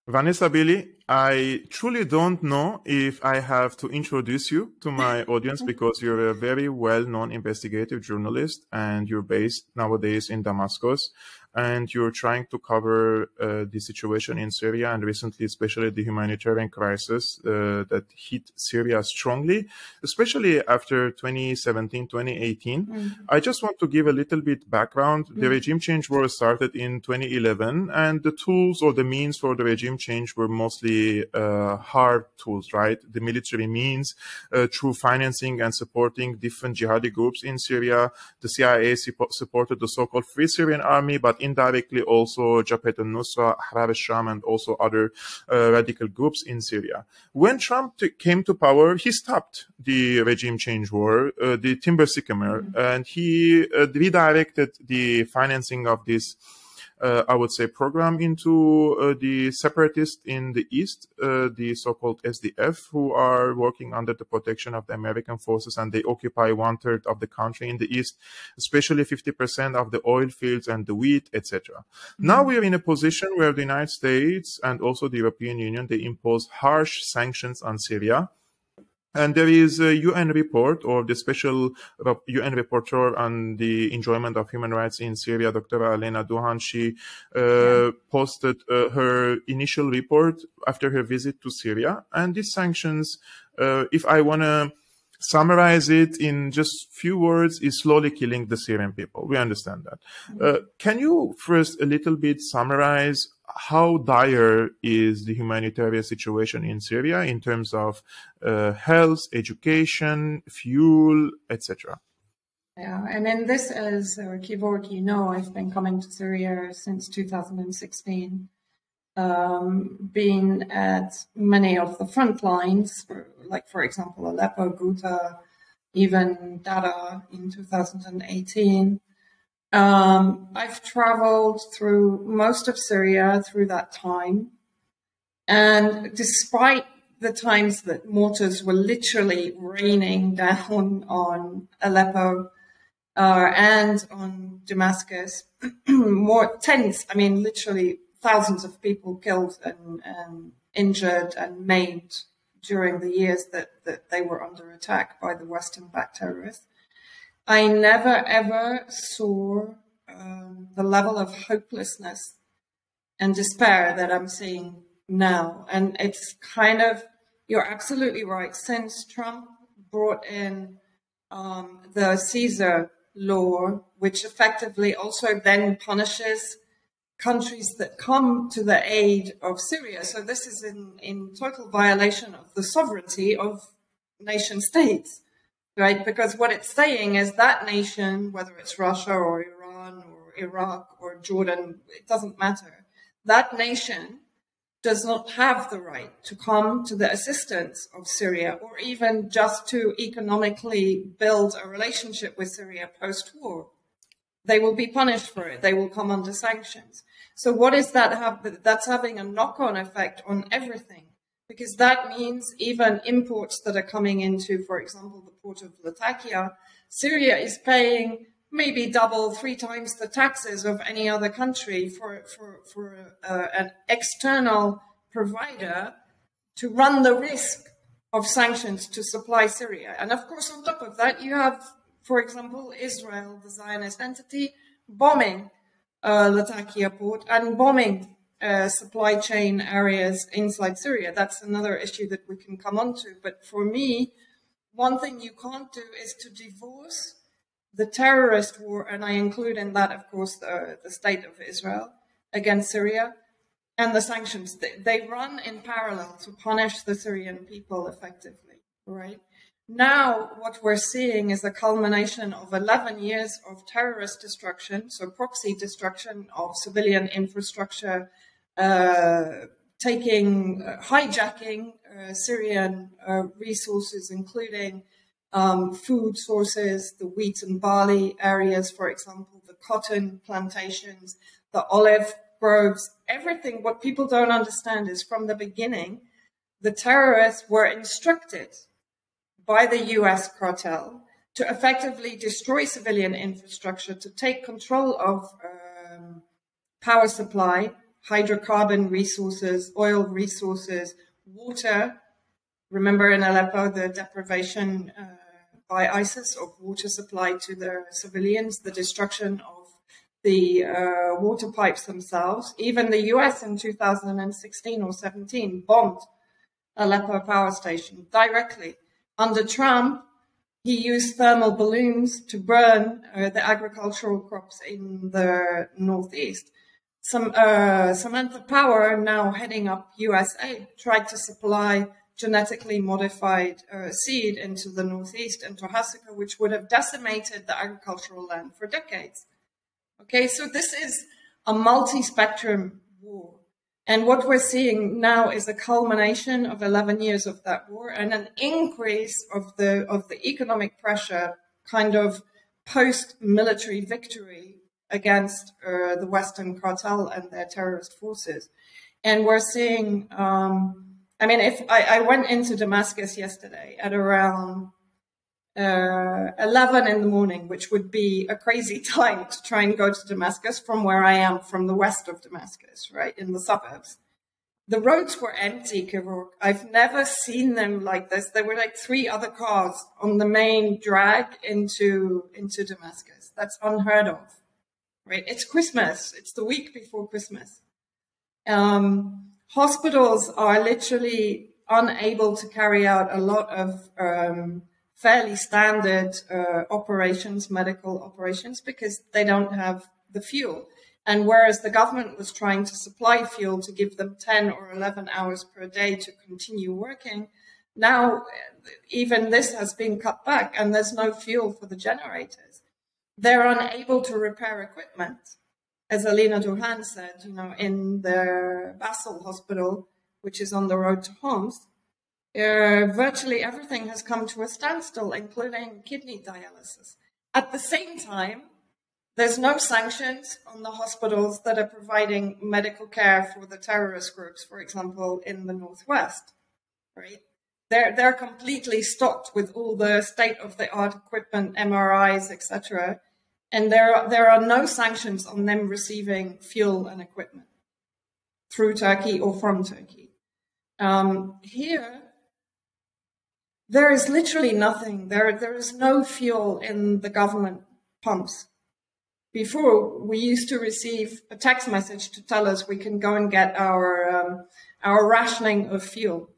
Vanessa Beeley, I truly don't know if I have to introduce you to my audience because you're a very well-known investigative journalist and you're based nowadays in Damascus and you're trying to cover the situation in Syria and recently, especially the humanitarian crisis that hit Syria strongly, especially after 2017, 2018. I just want to give a little bit background. The regime change war started in 2011 and the tools or the means for the regime change were mostly hard tools, right? The military means through financing and supporting different jihadi groups in Syria. The CIA supported the so-called Free Syrian Army, but indirectly also Jabhat al-Nusra, Ahrar al-Sham, and also other radical groups in Syria. When Trump came to power, he stopped the regime change war, the timber sycamore, and he redirected the financing of this I would say, program into the separatists in the east, the so-called SDF, who are working under the protection of the American forces, and they occupy 1/3 of the country in the east, especially 50% of the oil fields and the wheat, etc. Now we are in a position where the United States and also the European Union, they impose harsh sanctions on Syria. And there is a UN report, or the special UN rapporteur on the enjoyment of human rights in Syria, Dr. Alena Duhan. She posted her initial report after her visit to Syria. And these sanctions, if I want to summarize it in just few words, is slowly killing the Syrian people. We understand that. Can you first a little bit summarize how dire is the humanitarian situation in Syria in terms of health, education, fuel, etc.? Yeah, and then this, as Kevork, you know, I've been coming to Syria since 2016, been at many of the front lines, like, for example, Aleppo, Ghouta, even Dara in 2018. I've traveled through most of Syria through that time. And despite the times that mortars were literally raining down on Aleppo and on Damascus, more tens, I mean, literally thousands of people killed and injured and maimed during the years that they were under attack by the Western-backed terrorists. I never, ever saw the level of hopelessness and despair that I'm seeing now. And it's kind of, you're absolutely right. Since Trump brought in the Caesar law, which effectively also then punishes countries that come to the aid of Syria. So this is in total violation of the sovereignty of nation states. Right, because what it's saying is that nation, whether it's Russia or Iran or Iraq or Jordan, it doesn't matter. That nation does not have the right to come to the assistance of Syria or even just to economically build a relationship with Syria post-war. They will be punished for it. They will come under sanctions. So what is that? That's having a knock-on effect on everything. Because that means even imports that are coming into, for example, the port of Latakia, Syria is paying maybe double, 3 times the taxes of any other country for an external provider to run the risk of sanctions to supply Syria. And of course, on top of that, you have, for example, Israel, the Zionist entity, bombing Latakia port and bombing supply chain areas inside Syria. That's another issue that we can come on to. But for me, one thing you can't do is to divorce the terrorist war, and I include in that, of course, the state of Israel against Syria, and the sanctions. They run in parallel to punish the Syrian people effectively, right? Now, what we're seeing is a culmination of 11 years of terrorist destruction, so proxy destruction of civilian infrastructure, hijacking Syrian resources, including food sources, the wheat and barley areas, for example, the cotton plantations, the olive groves, everything. What people don't understand is from the beginning, the terrorists were instructed by the US cartel to effectively destroy civilian infrastructure, to take control of power supply hydrocarbon resources, oil resources, water. Remember in Aleppo, the deprivation by ISIS of water supply to the civilians, the destruction of the water pipes themselves. Even the US in 2016 or 17 bombed Aleppo power station directly. Under Trump, he used thermal balloons to burn the agricultural crops in the northeast. Samantha Power, now heading up USA, tried to supply genetically modified seed into the northeast, into Hasaka, which would have decimated the agricultural land for decades. Okay, so this is a multi-spectrum war. And what we're seeing now is a culmination of 11 years of that war and an increase of the economic pressure, kind of post-military victory against the Western cartel and their terrorist forces. And we're seeing, if I went into Damascus yesterday at around 11 in the morning, which would be a crazy time to try and go to Damascus from where I am, from the west of Damascus, right, in the suburbs. The roads were empty, Kevork. I've never seen them like this. There were like 3 other cars on the main drag into Damascus. That's unheard of, right? It's Christmas. It's the week before Christmas. Hospitals are literally unable to carry out a lot of fairly standard operations, medical operations, because they don't have the fuel. And whereas the government was trying to supply fuel to give them 10 or 11 hours per day to continue working, now even this has been cut back and there's no fuel for the generators. They're unable to repair equipment. As Alina Durhan said, in the Basel hospital, which is on the road to Homs, virtually everything has come to a standstill, including kidney dialysis. At the same time, there's no sanctions on the hospitals that are providing medical care for the terrorist groups, for example, in the Northwest, right? They're completely stocked with all the state-of-the-art equipment, MRIs, etc. And there are no sanctions on them receiving fuel and equipment through Turkey or from Turkey. Here, there is literally nothing. There is no fuel in the government pumps. Before, we used to receive a text message to tell us we can go and get our rationing of fuel.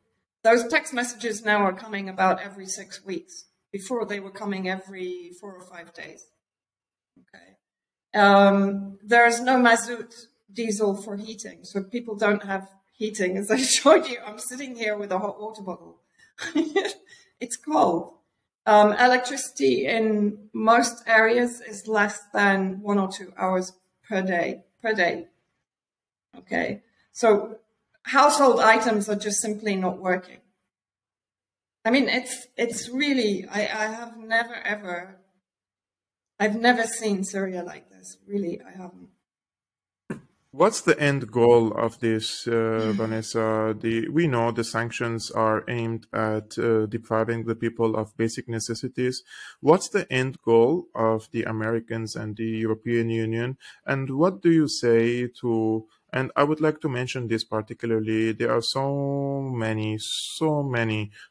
Those text messages now are coming about every 6 weeks. Before, they were coming every 4 or 5 days. Okay. There is no mazout diesel for heating, so people don't have heating. As I showed you, I'm sitting here with a hot water bottle. It's cold. Electricity in most areas is less than 1 or 2 hours per day. Okay. So household items are just simply not working. I mean, it's really, I've never seen Syria like this. Really, I haven't. What's the end goal of this, Vanessa? We know the sanctions are aimed at depriving the people of basic necessities. What's the end goal of the Americans and the European Union? And what do you say to, and I would like to mention this particularly, there are so many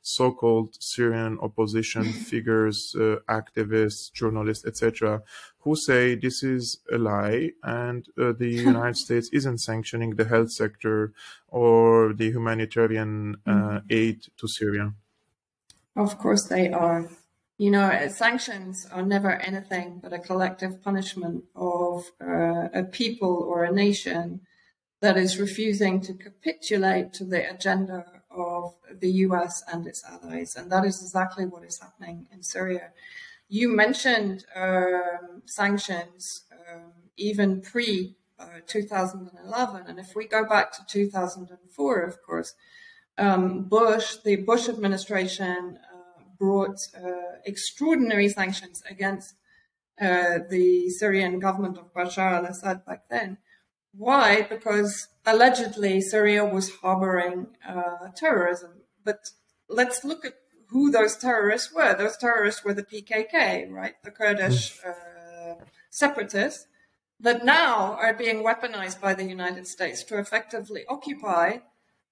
so-called Syrian opposition figures, activists, journalists, etc., who say this is a lie and the United States isn't sanctioning the health sector or the humanitarian aid to Syria. Of course they are. Sanctions are never anything but a collective punishment of a people or a nation that is refusing to capitulate to the agenda of the US and its allies. And that is exactly what is happening in Syria. You mentioned sanctions even pre-2011. And if we go back to 2004, of course, the Bush administration brought extraordinary sanctions against the Syrian government of Bashar al-Assad back then. Why? Because allegedly Syria was harboring terrorism. But let's look at who those terrorists were. Those terrorists were the PKK, right? The Kurdish separatists that now are being weaponized by the United States to effectively occupy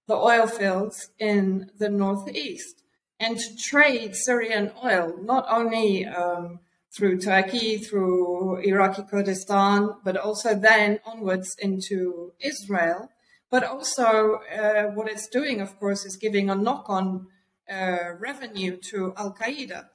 the oil fields in the northeast and to trade Syrian oil, not only through Turkey, through Iraqi Kurdistan, but also then onwards into Israel. But also what it's doing, of course, is giving a knock-on revenue to Al-Qaeda,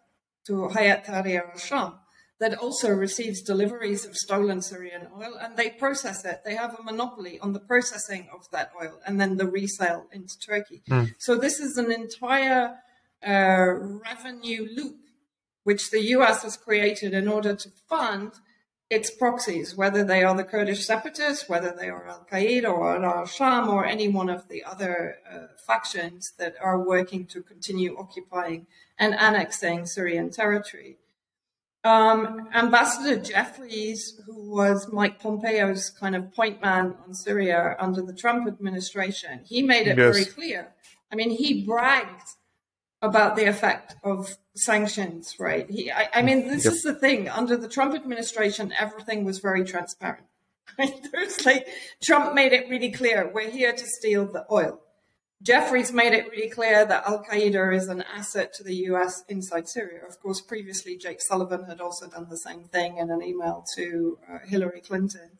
to Hayat Tahrir al-Sham, that also receives deliveries of stolen Syrian oil, and they process it. They have a monopoly on the processing of that oil and then the resale into Turkey. So this is an entire revenue loop which the US has created in order to fund its proxies, whether they are the Kurdish separatists, whether they are Al-Qaeda or Al-Sham or any one of the other factions that are working to continue occupying and annexing Syrian territory. Ambassador Jeffries, who was Mike Pompeo's kind of point man on Syria under the Trump administration, he made it very clear. I mean, he bragged about the effect of sanctions, right? I mean, this is the thing. Under the Trump administration, everything was very transparent. Right? There's like, Trump made it really clear, we're here to steal the oil. Jeffries made it really clear that Al-Qaeda is an asset to the US inside Syria. Of course, previously, Jake Sullivan had also done the same thing in an email to Hillary Clinton.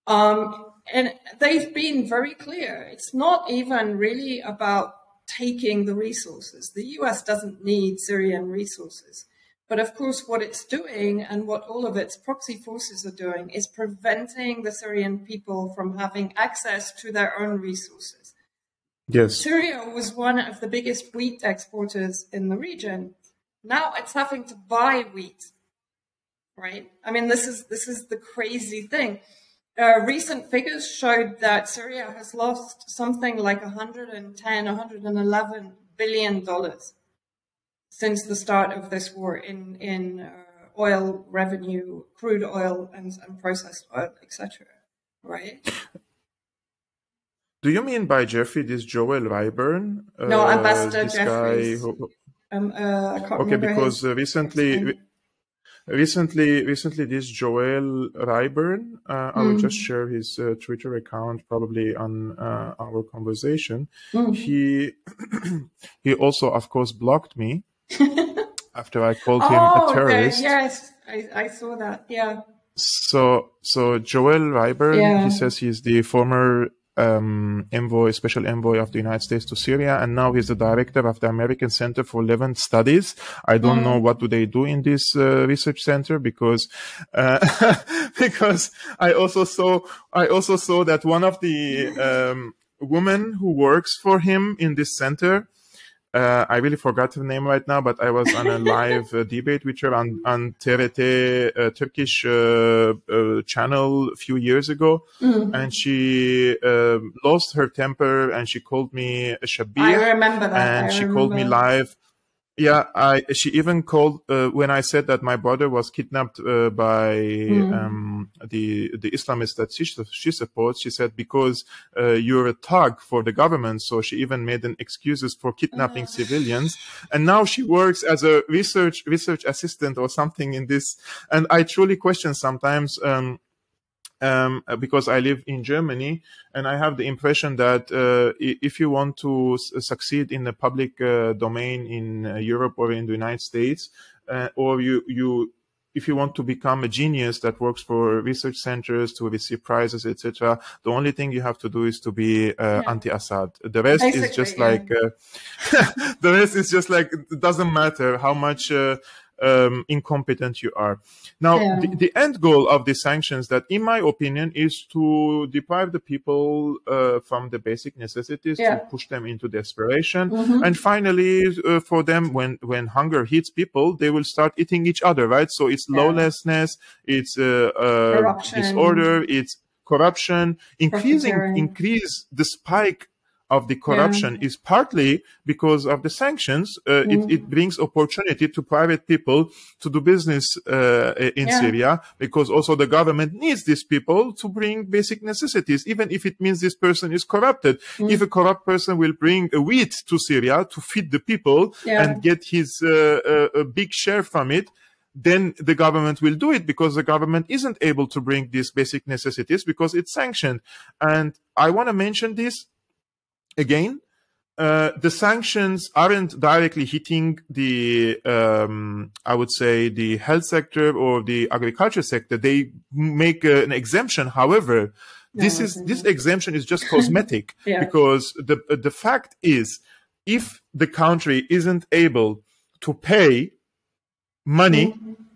And they've been very clear. It's not even really about taking the resources. The US doesn't need Syrian resources. But of course, what it's doing and what all of its proxy forces are doing is preventing the Syrian people from having access to their own resources. Yes. Syria was one of the biggest wheat exporters in the region. Now it's having to buy wheat, right? I mean, this is the crazy thing. Recent figures showed that Syria has lost something like $111 billion since the start of this war in oil revenue, crude oil and processed oil, etc. Right? Do you mean by Jeffrey this Joel Ryburn? No, Ambassador Jeffries. I can't remember because recently this Joel Ryburn, I will just share his Twitter account probably on our conversation. He also, of course, blocked me after I called him a terrorist. Yes, I saw that. Yeah. So Joel Ryburn, he says he's the former special envoy of the United States to Syria, and now he's the director of the American Center for Levant Studies. I don't know what do they do in this research center because because I also saw that one of the women who works for him in this center, I really forgot her name right now, but I was on a live debate with her on TRT, Turkish channel a few years ago. And she lost her temper and she called me a Shabir. I remember that. And she called me live. Yeah, she even called when I said that my brother was kidnapped by the Islamists that she supports. She said because you're a thug for the government, so she even made an excuses for kidnapping civilians. And now she works as a research assistant or something in this. And I truly question sometimes. Because I live in Germany, and I have the impression that if you want to succeed in the public domain in Europe or in the United States, or if you want to become a genius that works for research centers to receive prizes, etc., the only thing you have to do is to be anti-Assad. The rest is just like the rest is just like it doesn't matter how much incompetent you are. Now, the end goal of the sanctions, that in my opinion, is to deprive the people from the basic necessities, to push them into desperation. And finally, for them, when hunger hits people, they will start eating each other, right? So it's lawlessness, it's disorder, it's corruption. Increase the spike of the corruption is partly because of the sanctions. It brings opportunity to private people to do business in Syria, because also the government needs these people to bring basic necessities, even if it means this person is corrupted. If a corrupt person will bring wheat to Syria to feed the people and get his a big share from it, then the government will do it, because the government isn't able to bring these basic necessities because it's sanctioned. And I want to mention this again. The sanctions aren't directly hitting the, I would say, the health sector or the agriculture sector. They make an exemption. However, this exemption is just cosmetic, because the fact is, if the country isn't able to pay money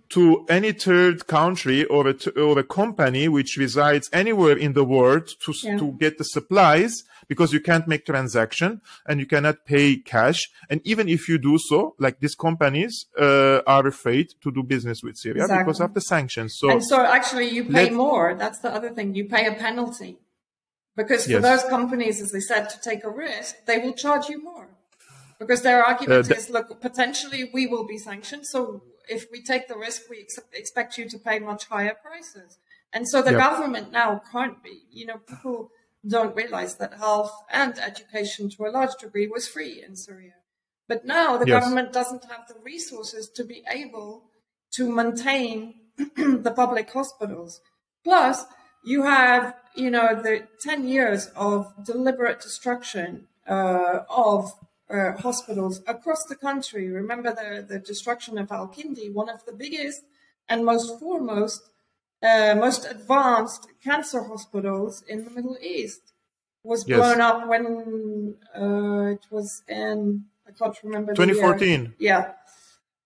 to any third country or a company which resides anywhere in the world to get the supplies, because you can't make transaction and you cannot pay cash. And even if you do so, like these companies are afraid to do business with Syria because of the sanctions. So actually you pay more. That's the other thing. You pay a penalty. Because for those companies, as they said, to take a risk, they will charge you more. Because their argument is, look, potentially we will be sanctioned. So if we take the risk, we expect you to pay much higher prices. And so the government now can't be, people don't realize that health and education to a large degree was free in Syria. But now the government doesn't have the resources to be able to maintain the public hospitals. Plus, you have, the 10 years of deliberate destruction of hospitals across the country. Remember the destruction of Al-Kindi, one of the biggest and most advanced cancer hospitals in the Middle East, was blown up when it was in, I can't remember, 2014.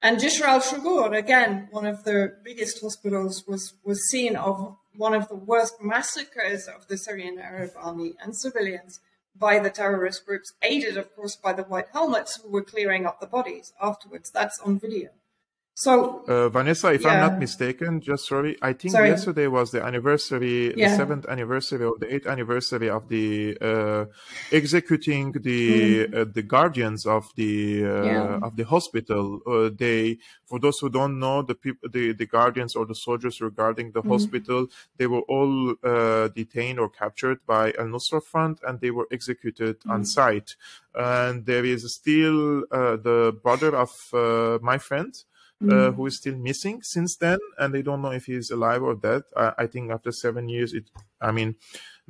And Jisr al-Shugur, again, one of the biggest hospitals, was seen of one of the worst massacres of the Syrian Arab army and civilians by the terrorist groups, aided, of course, by the white helmets who were clearing up the bodies afterwards. That's on video. So, Vanessa, if I'm not mistaken, I think yesterday was the anniversary, the 7th anniversary or the 8th anniversary of the executing the guardians of the hospital. For those who don't know, the guardians or the soldiers regarding the hospital, they were all detained or captured by Al-Nusra Front, and they were executed on site. And there is still the brother of my friend, who is still missing since then, and they don't know if he's alive or dead. I think after 7 years, I'm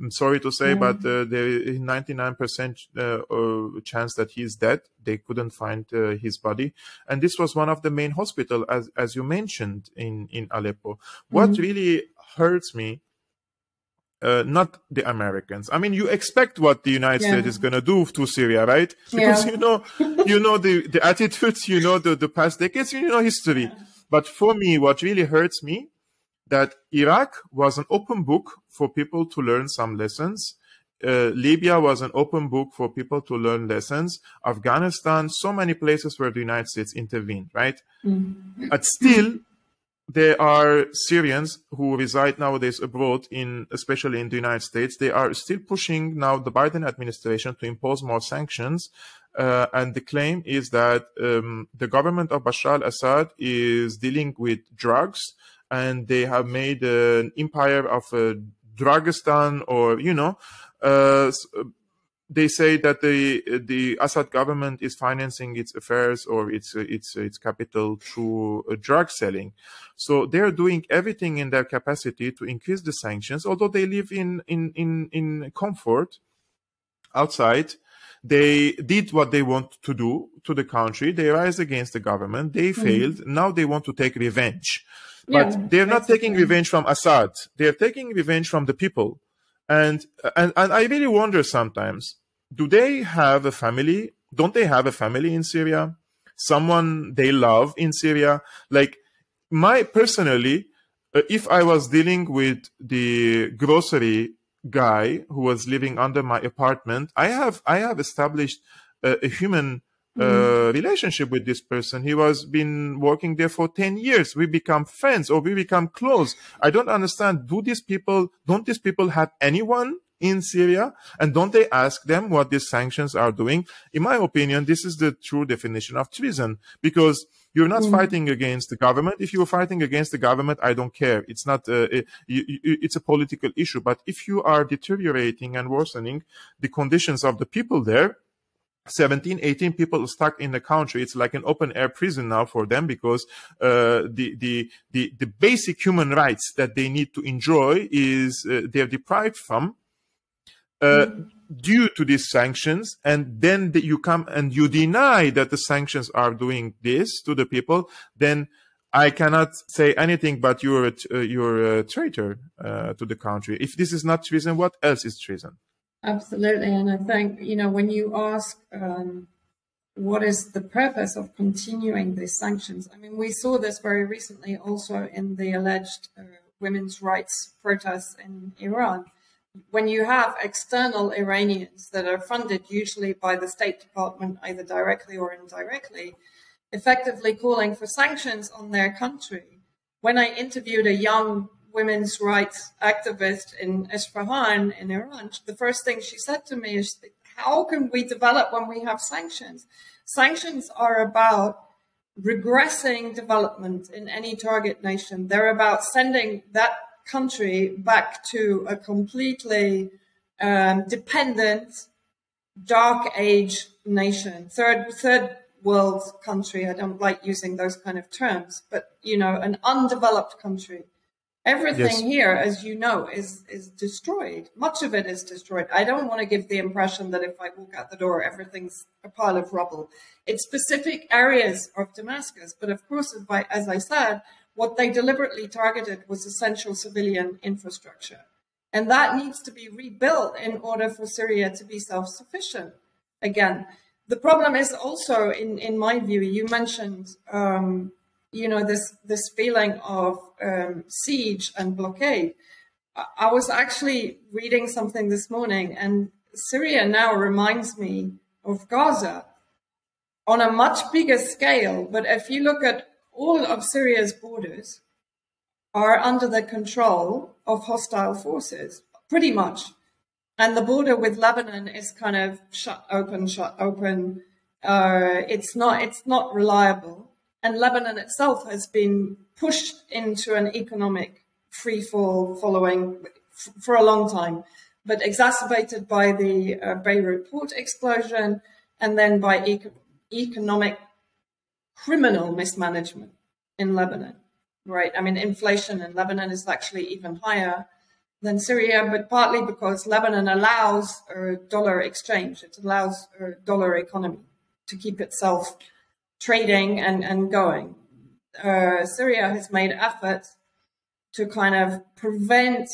sorry to say, but there is 99% chance that he's dead. They couldn't find his body. And this was one of the main hospitals, as you mentioned, in Aleppo. What really hurts me, not the Americans. You expect what the United States is going to do to Syria, right? Because the attitudes, the past decades, history. But for me, what really hurts me, that Iraq was an open book for people to learn some lessons. Libya was an open book for people to learn lessons. Afghanistan, so many places where the United States intervened, right? But still, there are Syrians who reside nowadays abroad, especially in the United States. They are still pushing now the Biden administration to impose more sanctions. And the claim is that the government of Bashar al-Assad is dealing with drugs, and they have made an empire of Dragistan, or, they say that the Assad government is financing its affairs or its capital through drug selling. So they're doing everything in their capacity to increase the sanctions, although they live in comfort outside. They did what they want to do to the country. They rise against the government. They failed. Now they want to take revenge. But they're not taking revenge from Assad. They're taking revenge from the people. And I really wonder sometimes, do they have a family? Don't they have a family in Syria? Someone they love in Syria? Like, personally, if I was dealing with the grocery guy who was living under my apartment, I have established a human relationship with this person. He was been working there for 10 years. We become friends, or we become close. I don't understand. Don't these people have anyone in Syria? And don't they ask them what these sanctions are doing? In my opinion, this is the true definition of treason, because you're not fighting against the government. If you're fighting against the government, I don't care. It's not, it's a political issue. But if you are deteriorating and worsening the conditions of the people there, 17, 18 people stuck in the country. It's like an open air prison now for them, because the basic human rights that they need to enjoy is they're deprived from due to these sanctions. And then you come and you deny that the sanctions are doing this to the people. Then I cannot say anything but you're a traitor to the country. If this is not treason, what else is treason? Absolutely. And I think, when you ask what is the purpose of continuing these sanctions, I mean, we saw this very recently also in the alleged women's rights protests in Iran. When you have external Iranians that are funded usually by the State Department, either directly or indirectly, effectively calling for sanctions on their country. When I interviewed a young women's rights activist in Isfahan in Iran, the first thing she said to me is, how can we develop when we have sanctions? Sanctions are about regressing development in any target nation. They're about sending that country back to a completely dependent, dark age nation, third world country. I don't like using those kind of terms, but, an undeveloped country. Everything here, as you know, is destroyed. Much of it is destroyed. I don't want to give the impression that if I walk out the door, everything's a pile of rubble. It's specific areas of Damascus. But of course, as I said, what they deliberately targeted was essential civilian infrastructure. And that needs to be rebuilt in order for Syria to be self-sufficient. Again, the problem is also, in my view, you mentioned this feeling of siege and blockade. I was actually reading something this morning, and Syria now reminds me of Gaza on a much bigger scale. But if you look at all of Syria's borders are under the control of hostile forces, pretty much. And the border with Lebanon is kind of shut open. It's not reliable. And Lebanon itself has been pushed into an economic free fall following for a long time, but exacerbated by the Beirut port explosion and then by economic criminal mismanagement in Lebanon, right? I mean, inflation in Lebanon is actually even higher than Syria, but partly because Lebanon allows dollar exchange. It allows a dollar economy to keep itself trading and going. Syria has made efforts to kind of prevent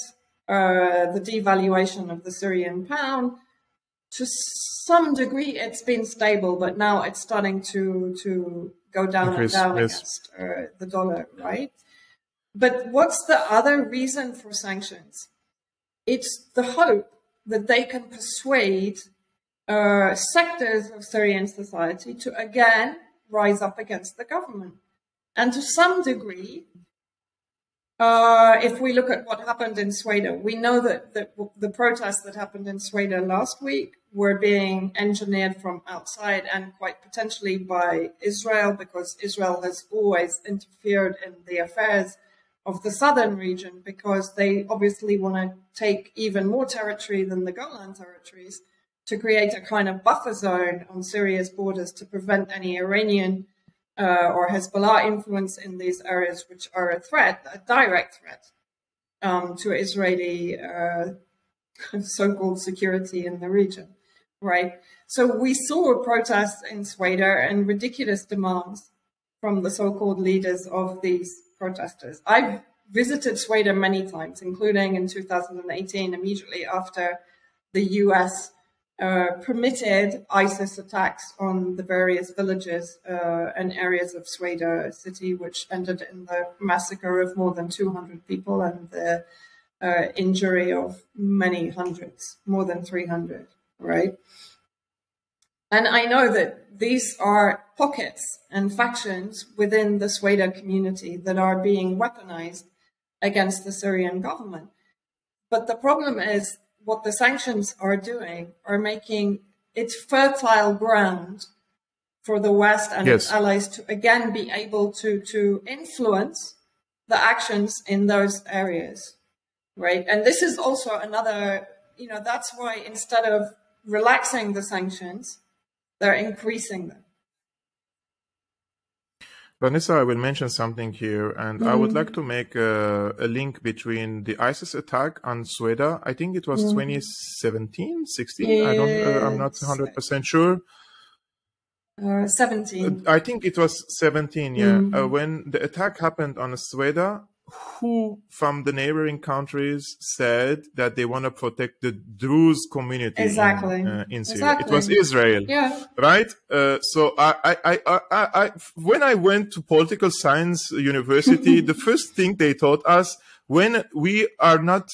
the devaluation of the Syrian pound. To some degree, it's been stable, but now it's starting to go down and down against the dollar, right? But what's the other reason for sanctions? It's the hope that they can persuade sectors of Syrian society to again rise up against the government. And to some degree, if we look at what happened in Sweden, we know that the protests that happened in Sweden last week were being engineered from outside and quite potentially by Israel, because Israel has always interfered in the affairs of the southern region, because they obviously want to take even more territory than the Golan territories to create a kind of buffer zone on Syria's borders to prevent any Iranian or Hezbollah influence in these areas, which are a threat, a direct threat to Israeli so-called security in the region, right? So we saw protests in Sweden and ridiculous demands from the so-called leaders of these protesters. I've visited Sweden many times, including in 2018, immediately after the US permitted ISIS attacks on the various villages and areas of Sweden city, which ended in the massacre of more than 200 people and the injury of many hundreds, more than 300, right? And I know that these are pockets and factions within the Sweden community that are being weaponized against the Syrian government. But the problem is, what the sanctions are doing are making it fertile ground for the West and its allies to again be able to influence the actions in those areas, right? And this is also another, that's why instead of relaxing the sanctions, they're increasing them. Vanessa, I will mention something here, and I would like to make a link between the ISIS attack on Sweden. I think it was 2017, 16. I'm not 100% sure. 17. I think it was 17, yeah. When the attack happened on Sweden, who from the neighboring countries said that they want to protect the Druze community in Syria? Exactly. It was Israel, right? So when I went to political science university, the first thing they taught us, when we are not,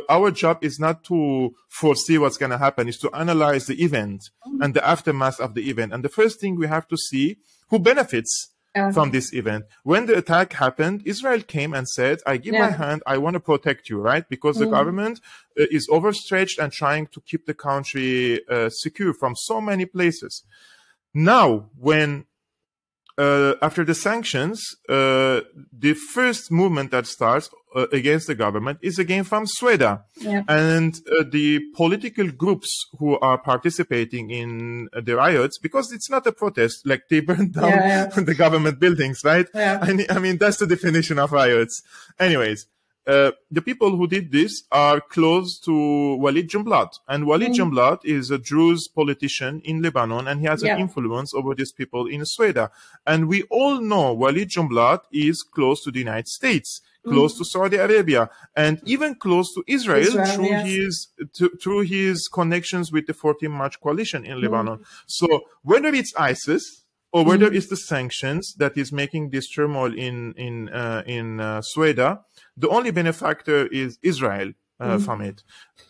our job is not to foresee what's going to happen, is to analyze the event and the aftermath of the event. And the first thing we have to see who benefits from this event. When the attack happened, Israel came and said, I give my hand, I want to protect you, right? Because the government is overstretched and trying to keep the country secure from so many places. Now, when after the sanctions, the first movement that starts against the government is again from Sweden. And the political groups who are participating in the riots, because it's not a protest, like they burned down the government buildings, right? I mean, that's the definition of riots. Anyways, the people who did this are close to Walid Jumblat. And Walid Jumblat is a Druze politician in Lebanon, and he has an influence over these people in Sweden. And we all know Walid Jumblat is close to the United States, close to Saudi Arabia, and even close to Israel through his connections with the 14 March coalition in Lebanon. So whether it's ISIS or whether it's the sanctions that is making this turmoil in Sweden, the only benefactor is Israel from it.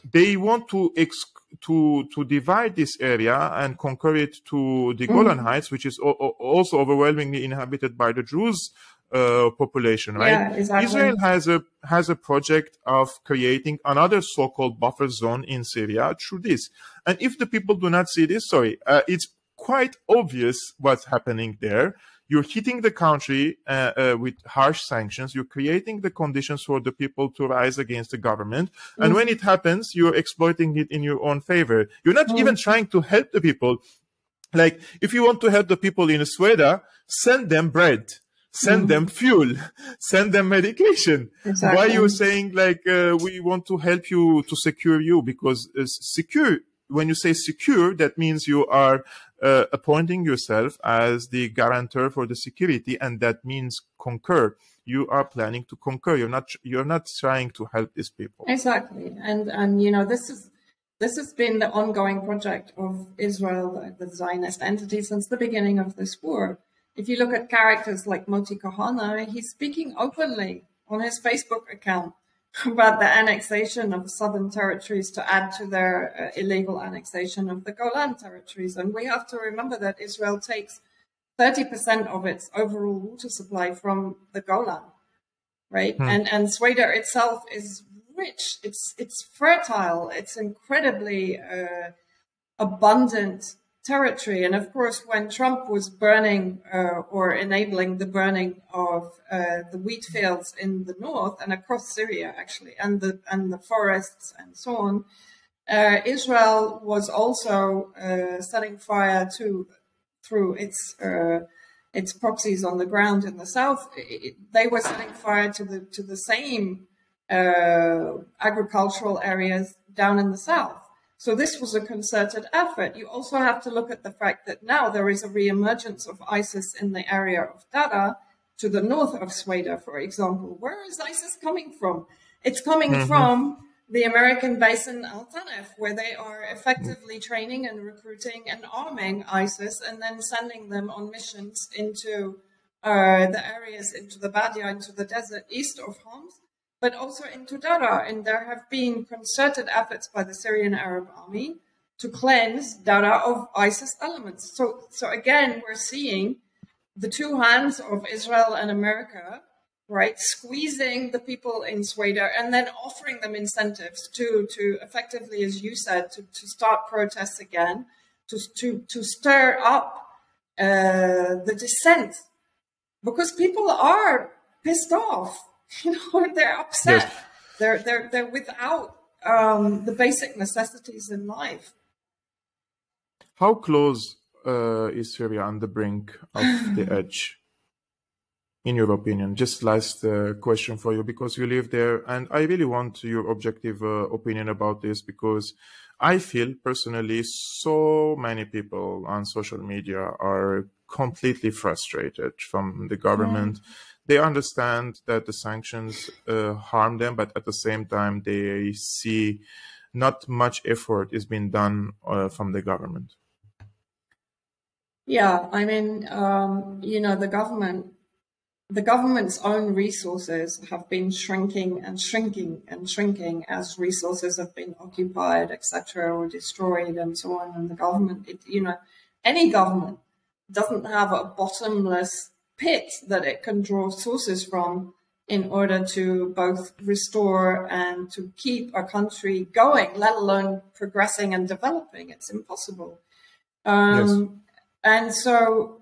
They want to divide this area and conquer it to the Golan Heights, which is also overwhelmingly inhabited by the Druze population, right? Yeah, exactly. Israel has a project of creating another so-called buffer zone in Syria through this. And if the people do not see this, it's quite obvious what's happening there. You're hitting the country with harsh sanctions. You're creating the conditions for the people to rise against the government. And when it happens, you're exploiting it in your own favor. You're not even trying to help the people. Like, if you want to help the people in Sweden, send them bread, send them fuel, send them medication. Exactly. Why you're saying, like, we want to help you to secure you? Because secure, when you say secure, that means you are appointing yourself as the guarantor for the security, and that means conquer. You are planning to conquer. You're not trying to help these people. Exactly, and you know, this has been the ongoing project of Israel, the Zionist entity, since the beginning of this war. If you look at characters like Moti Kahana, he's speaking openly on his Facebook account about the annexation of southern territories to add to their illegal annexation of the Golan territories. And we have to remember that Israel takes 30% of its overall water supply from the Golan, right? And Sweden itself is rich. It's fertile. It's incredibly abundant territory. And of course, when Trump was burning or enabling the burning of the wheat fields in the north and across Syria, actually, and the forests and so on, Israel was also setting fire through its proxies on the ground in the south. They were setting fire to the same agricultural areas down in the south. So this was a concerted effort. You also have to look at the fact that now there is a reemergence of ISIS in the area of Dara to the north of Sweden, for example. Where is ISIS coming from? It's coming from the American base in Al Tanef, where they are effectively training and recruiting and arming ISIS and then sending them on missions into the areas, into the Badia, into the desert east of Homs, but also into Dara. And there have been concerted efforts by the Syrian Arab Army to cleanse Dara of ISIS elements. So again, we're seeing the two hands of Israel and America, right, squeezing the people in Sweden and then offering them incentives to effectively, as you said, to start protests again, to stir up the dissent, because people are pissed off. You know, they're upset. Yes. They're without the basic necessities in life. How close is Syria on the brink of the edge, in your opinion? Just last question for you, because you live there, and I really want your objective opinion about this, because I feel personally so many people on social media are completely frustrated from the government. They understand that the sanctions harm them, but at the same time, they see not much effort is being done from the government. Yeah, I mean, the government's own resources have been shrinking and shrinking and shrinking as resources have been occupied, etc., or destroyed, and so on. And the government, any government doesn't have a bottomless pit that it can draw sources from in order to both restore and to keep a country going, let alone progressing and developing. It's impossible. Yes. And so,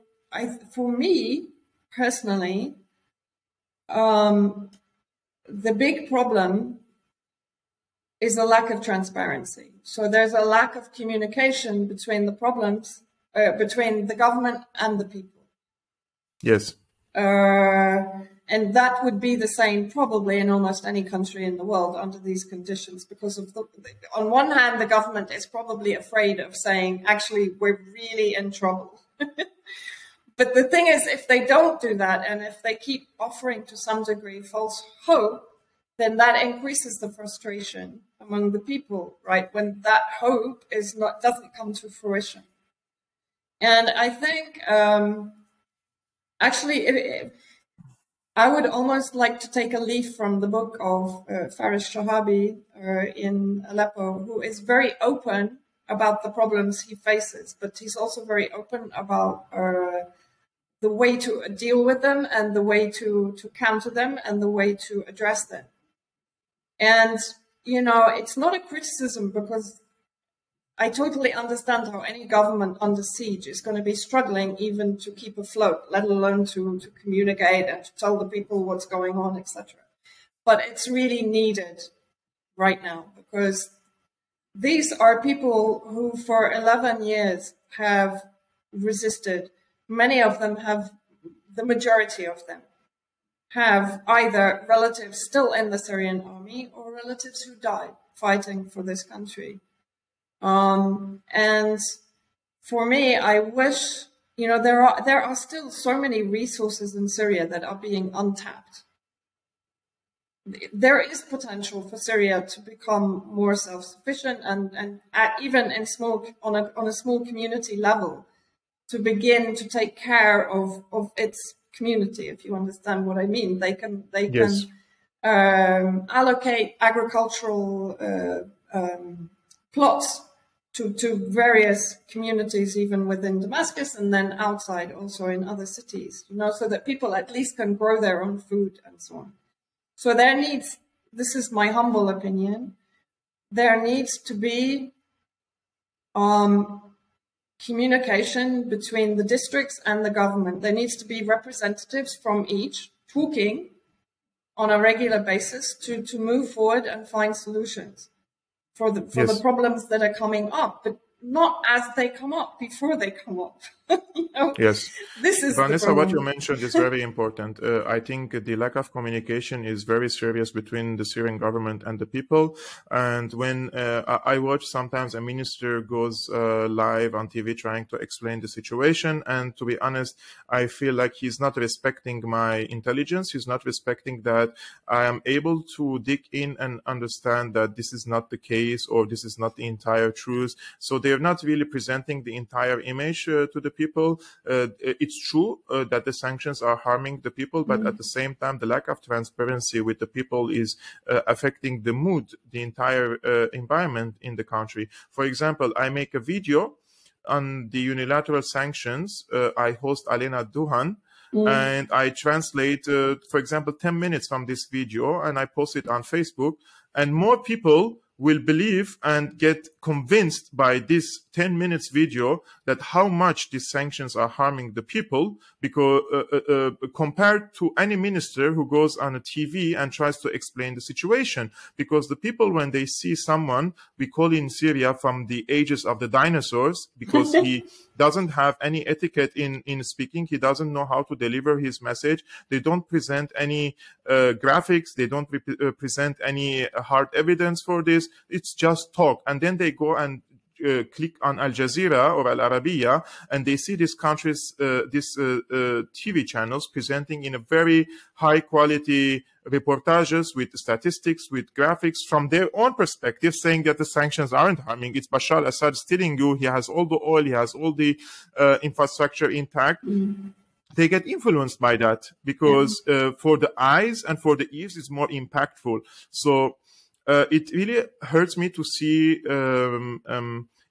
for me personally, the big problem is a lack of transparency. So there's a lack of communication between the problems, between the government and the people. Yes. And that would be the same probably in almost any country in the world under these conditions, because of on one hand, the government is probably afraid of saying, actually, we're really in trouble. But the thing is, if they don't do that, and if they keep offering to some degree false hope, then that increases the frustration among the people, right? When that hope doesn't come to fruition. And I think, actually, I would almost like to take a leaf from the book of Faris Shahabi in Aleppo, who is very open about the problems he faces, but he's also very open about the way to deal with them and the way to counter them and the way to address them. And, it's not a criticism, because I totally understand how any government under siege is going to be struggling even to keep afloat, let alone to communicate and to tell the people what's going on, etc. But it's really needed right now, because these are people who for 11 years have resisted. Many of them the majority of them have either relatives still in the Syrian army or relatives who died fighting for this country. And for me, I wish, there are still so many resources in Syria that are being untapped. There is potential for Syria to become more self-sufficient and even on a small community level, to begin to take care of its community, if you understand what I mean. They can allocate agricultural plots to various communities, even within Damascus, and then outside also in other cities, so that people at least can grow their own food and so on. So this is my humble opinion, there needs to be communication between the districts and the government. There needs to be representatives from each talking on a regular basis to move forward and find solutions for the problems that are coming up, but not as they come up, before they come up. Yes. This is Vanessa, what you mentioned is very important. I think the lack of communication is very serious between the Syrian government and the people. And when I watch sometimes a minister goes live on TV trying to explain the situation, and to be honest, I feel like he's not respecting my intelligence. He's not respecting that I am able to dig in and understand that this is not the case, or this is not the entire truth. So they're not really presenting the entire image to the people. It's true that the sanctions are harming the people, but at the same time, the lack of transparency with the people is affecting the mood, the entire environment in the country. For example, I make a video on the unilateral sanctions. I host Alena Duhan, and I translate, for example, 10 minutes from this video, and I post it on Facebook, and more people will believe and get convinced by this 10 minutes video that how much these sanctions are harming the people, because compared to any minister who goes on a TV and tries to explain the situation. Because the people, when they see someone, we call in Syria from the ages of the dinosaurs, because he doesn't have any etiquette in speaking, he doesn't know how to deliver his message, they don't present any graphics, they don't present any hard evidence for this, it's just talk. And then they go and click on Al Jazeera or Al Arabiya, and they see these countries, TV channels presenting in a very high quality reportages with statistics, with graphics from their own perspective, saying that the sanctions aren't harming. It's Bashar al-Assad stealing you. He has all the oil. He has all the infrastructure intact. They get influenced by that because for the eyes and for the ears, it's more impactful. So it really hurts me to see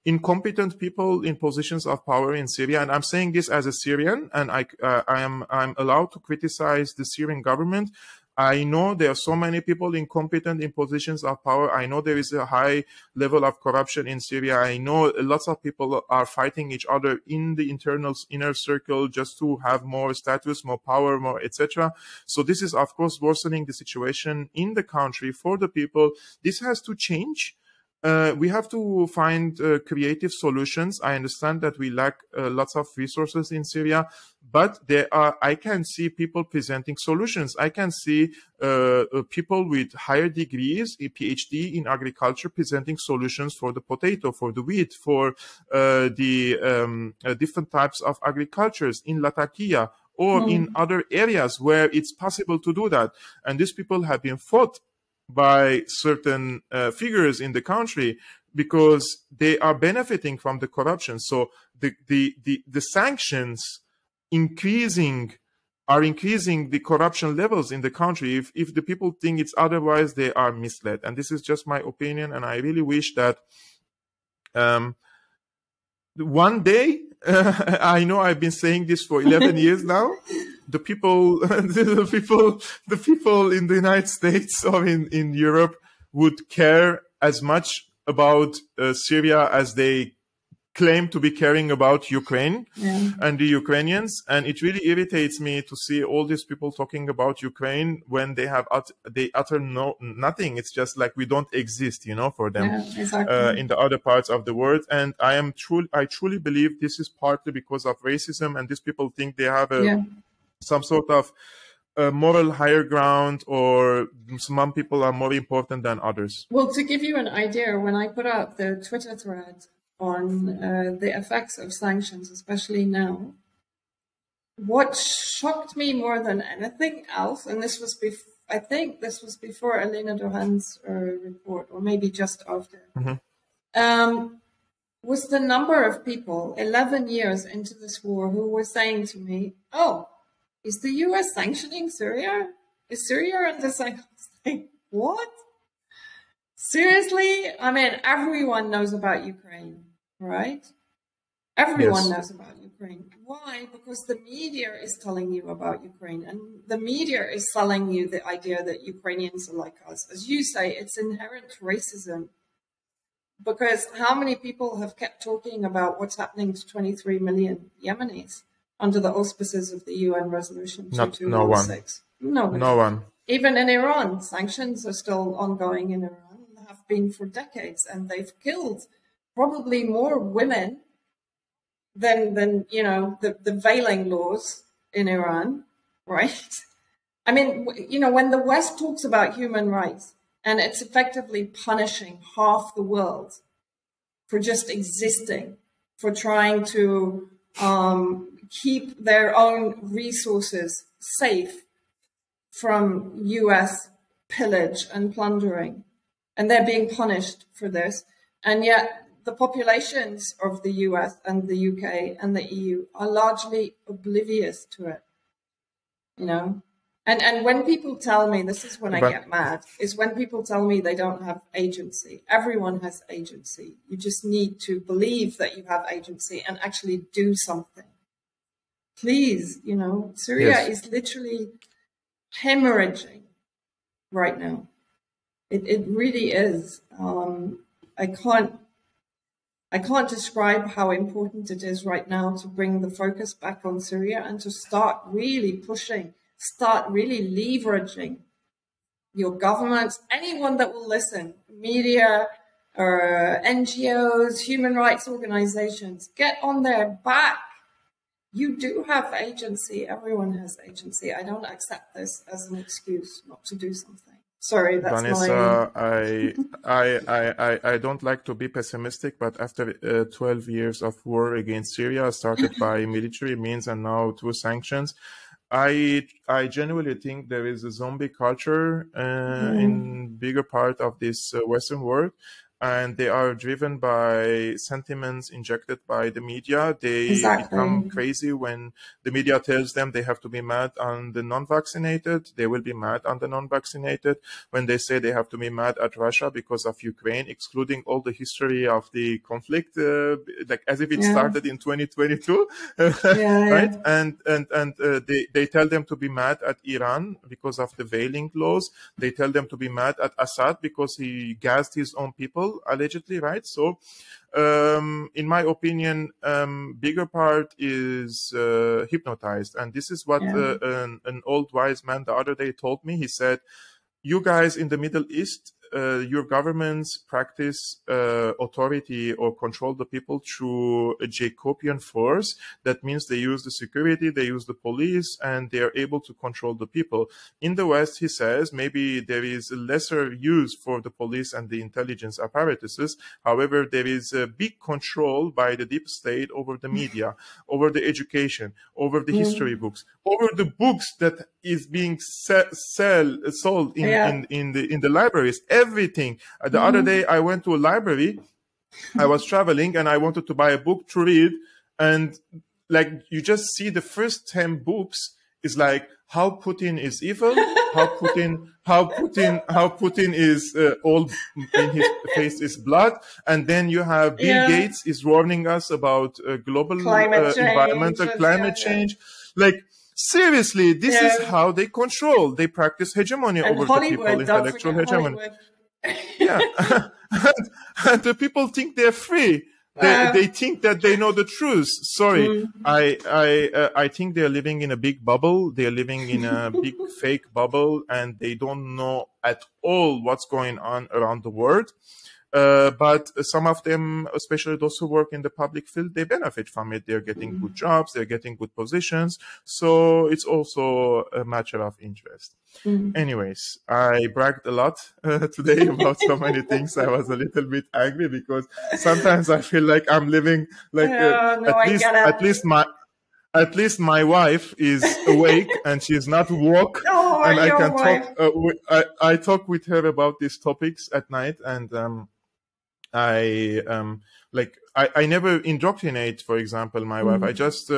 incompetent people in positions of power in Syria. And I'm saying this as a Syrian, and I'm allowed to criticize the Syrian government. I know there are so many people incompetent in positions of power. I know there is a high level of corruption in Syria. I know lots of people are fighting each other in the inner circle just to have more status, more power, more etc. So this is, of course, worsening the situation in the country for the people. This has to change. We have to find creative solutions. I understand that we lack lots of resources in Syria, but I can see people presenting solutions. I can see people with higher degrees, a PhD in agriculture, presenting solutions for the potato, for the wheat, for the different types of agricultures in Latakia or in other areas where it's possible to do that. And these people have been fought by certain figures in the country because they are benefiting from the corruption. So the sanctions are increasing the corruption levels in the country. If the people think it's otherwise, they are misled. And this is just my opinion. And I really wish that one day, I know I've been saying this for 11 years now, the people in the United States or in Europe would care as much about Syria as they claim to be caring about Ukraine and the Ukrainians. And it really irritates me to see all these people talking about Ukraine when they utter nothing. It's just like we don't exist, for them in the other parts of the world. And I truly believe this is partly because of racism, and these people think they have some sort of moral higher ground, or some people are more important than others. Well, to give you an idea, when I put out the Twitter thread on the effects of sanctions, especially now, what shocked me more than anything else, and this was I think this was before Elena Dohan's report, or maybe just after, was the number of people 11 years into this war who were saying to me, "Oh, is the US sanctioning Syria? Is Syria under sanctions?" What? Seriously? I mean, everyone knows about Ukraine, right? Everyone knows about Ukraine. Why? Because the media is telling you about Ukraine, and the media is selling you the idea that Ukrainians are like us. As you say, it's inherent racism. Because how many people have kept talking about what's happening to 23 million Yemenis under the auspices of the UN resolution 2216? No one. Even in Iran, sanctions are still ongoing in Iran, and have been for decades, and they've killed probably more women than the veiling laws in Iran, right? I mean, when the West talks about human rights, and it's effectively punishing half the world for just existing, for trying to keep their own resources safe from US pillage and plundering, and they're being punished for this. And yet the populations of the US and the UK and the EU are largely oblivious to it, And when people tell me, this is when I get mad, is when people tell me they don't have agency. Everyone has agency. You just need to believe that you have agency and actually do something. Please, Syria is literally hemorrhaging right now. It really is. I can't describe how important it is right now to bring the focus back on Syria and to start really pushing, start really leveraging your governments, anyone that will listen, media, or NGOs, human rights organizations, get on their back. You do have agency. Everyone has agency. I don't accept this as an excuse not to do something. Sorry, that's Vanessa, I don't like to be pessimistic, but after 12 years of war against Syria, started by military means and now through sanctions, I genuinely think there is a zombie culture in bigger part of this Western world, and they are driven by sentiments injected by the media. They become crazy when the media tells them they have to be mad on the non-vaccinated. They will be mad on the non-vaccinated. When they say they have to be mad at Russia because of Ukraine, excluding all the history of the conflict, like as if it started in 2022, right? And they tell them to be mad at Iran because of the veiling laws. They tell them to be mad at Assad because he gassed his own people, allegedly, right? So in my opinion, bigger part is hypnotized, and this is what an old wise man the other day told me. He said, you guys in the Middle East, your governments practice authority or control the people through a Jacobian force. That means they use the security, they use the police, and they are able to control the people. In the West, he says, maybe there is a lesser use for the police and the intelligence apparatuses. However, there is a big control by the deep state over the media, over the education, over the history books, over the books that is being sold in the libraries. Everything. The other day, I went to a library. I was traveling and I wanted to buy a book to read. And like, you just see the first 10 books is like how Putin is evil, how Putin is all in his face is blood. And then you have Bill Gates is warning us about global environmental climate change. Like, seriously, this is how they control. They practice hegemony over the people, intellectual hegemony. And the people think they're free. They think that they know the truth. Sorry, I think they're living in a big bubble. They're living in a big fake bubble, and they don't know at all what's going on around the world. But some of them, especially those who work in the public field, they benefit from it. They're getting good jobs, they're getting good positions. So it's also a matter of interest. Anyways, I bragged a lot today about so many things. I was a little bit angry because sometimes I feel like I'm living like at least my wife is awake and she's not woke, and I can talk. I talk with her about these topics at night, and I never indoctrinate, for example, my wife. I just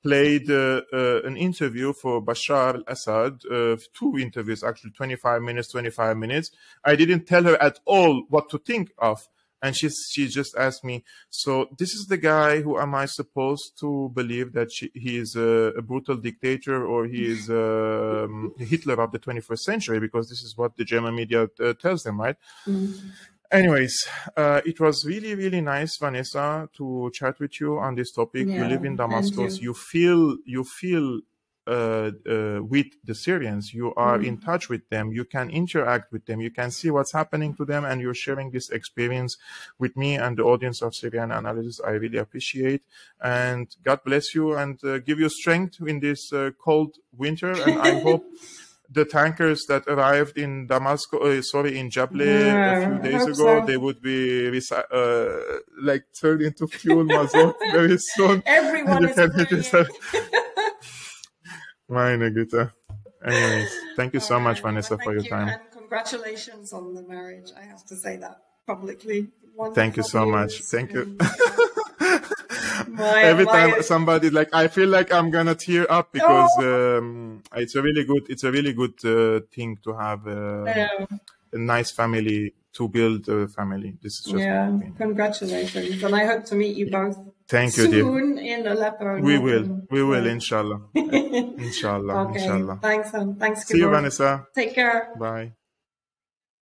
played an interview for Bashar al-Assad, 2 interviews, actually 25 minutes. I didn't tell her at all what to think of. And she just asked me, so this is the guy who am I supposed to believe that he is a brutal dictator, or he is Hitler of the 21st century? Because this is what the German media tells them, right? Anyways, it was really, really nice, Vanessa, to chat with you on this topic. You live in Damascus. You feel with the Syrians. You are in touch with them. You can interact with them. You can see what's happening to them, and you're sharing this experience with me and the audience of Syrian Analysis. I really appreciate, and God bless you and give you strength in this cold winter. And I hope the tankers that arrived in Damascus, in Jable a few days ago, they would be like turned into fuel mazot very soon. Everyone is doing Meine Güte. Anyways, thank you so much, Vanessa, for your time. And congratulations on the marriage. I have to say that publicly. Thank you so much. Thank you. Every time somebody I feel like I'm gonna tear up because it's a really good thing to have a nice family, to build a family. This is just congratulations, and I hope to meet you both. Thank you, soon dear. In Aleppo. We will, inshallah. Inshallah. Okay. Inshallah. Thanks. See you, Vanessa. Take care. Bye.